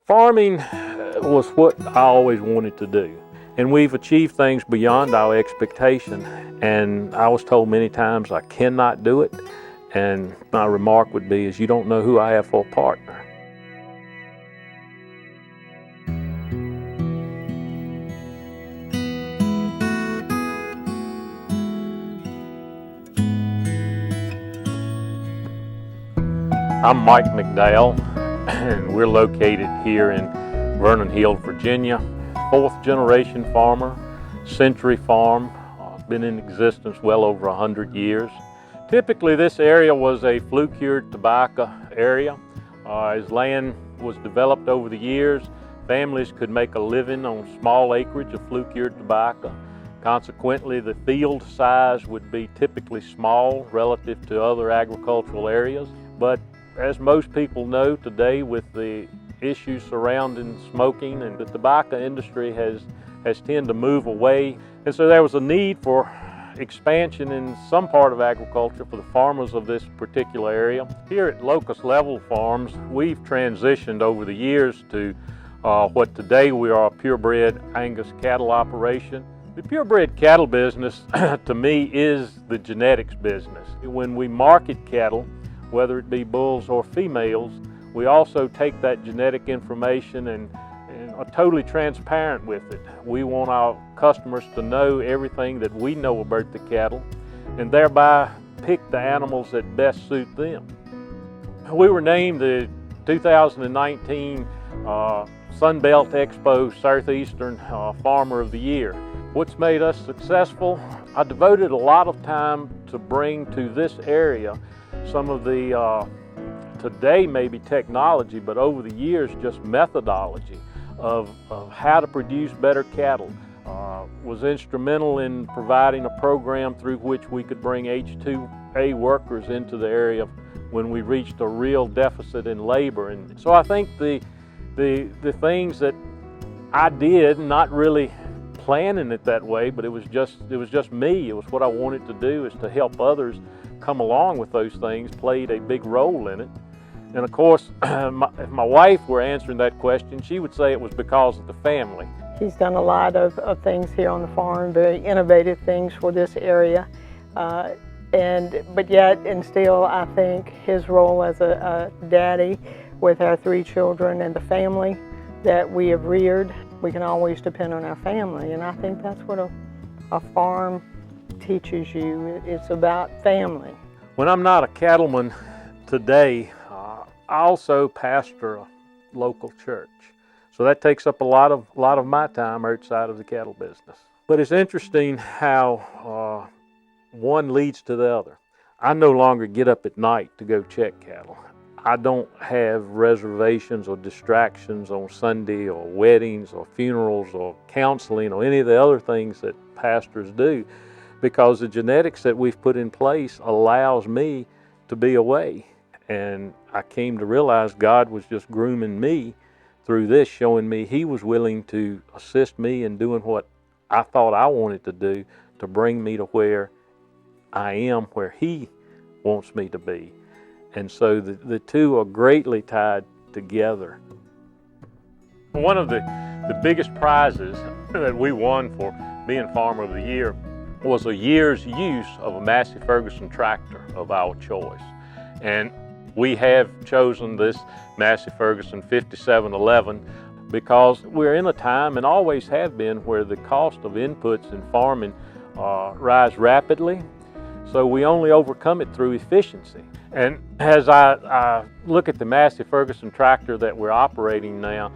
Farming was what I always wanted to do, and we've achieved things beyond our expectation, and I was told many times I cannot do it, and my remark would be is you don't know who I have for a partner. I'm Mike McDowell, and we're located here in Vernon Hills, Virginia. Fourth generation farmer, Century Farm, been in existence well over 100 years. Typically this area was a flue-cured tobacco area. As land was developed over the years, families could make a living on small acreage of flue-cured tobacco. Consequently, the field size would be typically small relative to other agricultural areas. But as most people know today, with the issues surrounding smoking, and the tobacco industry has tended to move away. And so there was a need for expansion in some part of agriculture for the farmers of this particular area. Here at Locust Level Farms, we've transitioned over the years to what today we are a purebred Angus cattle operation. The purebred cattle business to me is the genetics business. When we market cattle, whether it be bulls or females, we also take that genetic information and are totally transparent with it. We want our customers to know everything that we know about the cattle and thereby pick the animals that best suit them. We were named the 2019 Sunbelt Expo Southeastern Farmer of the Year. What's made us successful? I devoted a lot of time to bring to this area some of the, today maybe technology, but over the years just methodology of how to produce better cattle. Was instrumental in providing a program through which we could bring H-2A workers into the area when we reached a real deficit in labor. And so I think the things that I did, not really planning it that way, but it was just me. It was what I wanted to do, is to help others come along with those things, played a big role in it. And of course, if my wife were answering that question, she would say it was because of the family. He's done a lot of things here on the farm, very innovative things for this area. But yet, and still, I think his role as a daddy with our 3 children and the family that we have reared, we can always depend on our family. And I think that's what a farm teaches you. It's about family. When I'm not a cattleman today, I also pastor a local church. So that takes up a lot of my time outside of the cattle business. But it's interesting how one leads to the other. I no longer get up at night to go check cattle. I don't have reservations or distractions on Sunday or weddings or funerals or counseling or any of the other things that pastors do, because the genetics that we've put in place allows me to be away. And I came to realize God was just grooming me through this, showing me He was willing to assist me in doing what I thought I wanted to do to bring me to where I am, where He wants me to be. And so the two are greatly tied together. One of the biggest prizes that we won for being Farmer of the Year was a year's use of a Massey Ferguson tractor of our choice. And we have chosen this Massey Ferguson 5711 because we're in a time, and always have been, where the cost of inputs in farming rise rapidly. So we only overcome it through efficiency. And as I look at the Massey Ferguson tractor that we're operating now,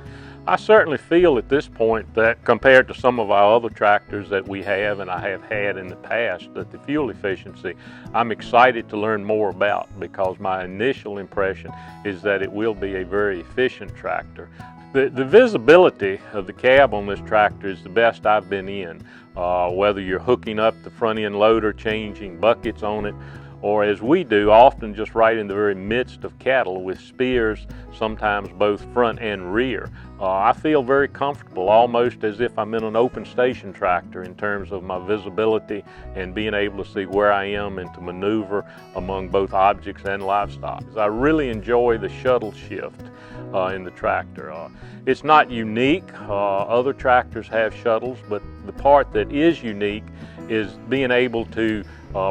I certainly feel at this point that compared to some of our other tractors that we have and I have had in the past, that the fuel efficiency I'm excited to learn more about, because my initial impression is that it will be a very efficient tractor. The visibility of the cab on this tractor is the best I've been in, whether you're hooking up the front end loader, changing buckets on it, or as we do, often just right in the very midst of cattle with spears, sometimes both front and rear. I feel very comfortable, almost as if I'm in an open station tractor in terms of my visibility and being able to see where I am and to maneuver among both objects and livestock. I really enjoy the shuttle shift in the tractor. It's not unique. Other tractors have shuttles, but the part that is unique is being able to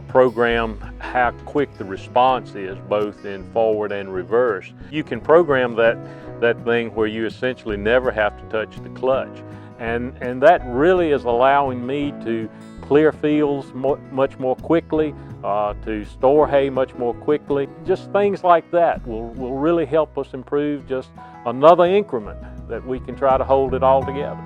program how quick the response is, both in forward and reverse. You can program that thing where you essentially never have to touch the clutch. And that really is allowing me to clear fields much more quickly, to store hay much more quickly. Just things like that will really help us improve just another increment that we can try to hold it all together.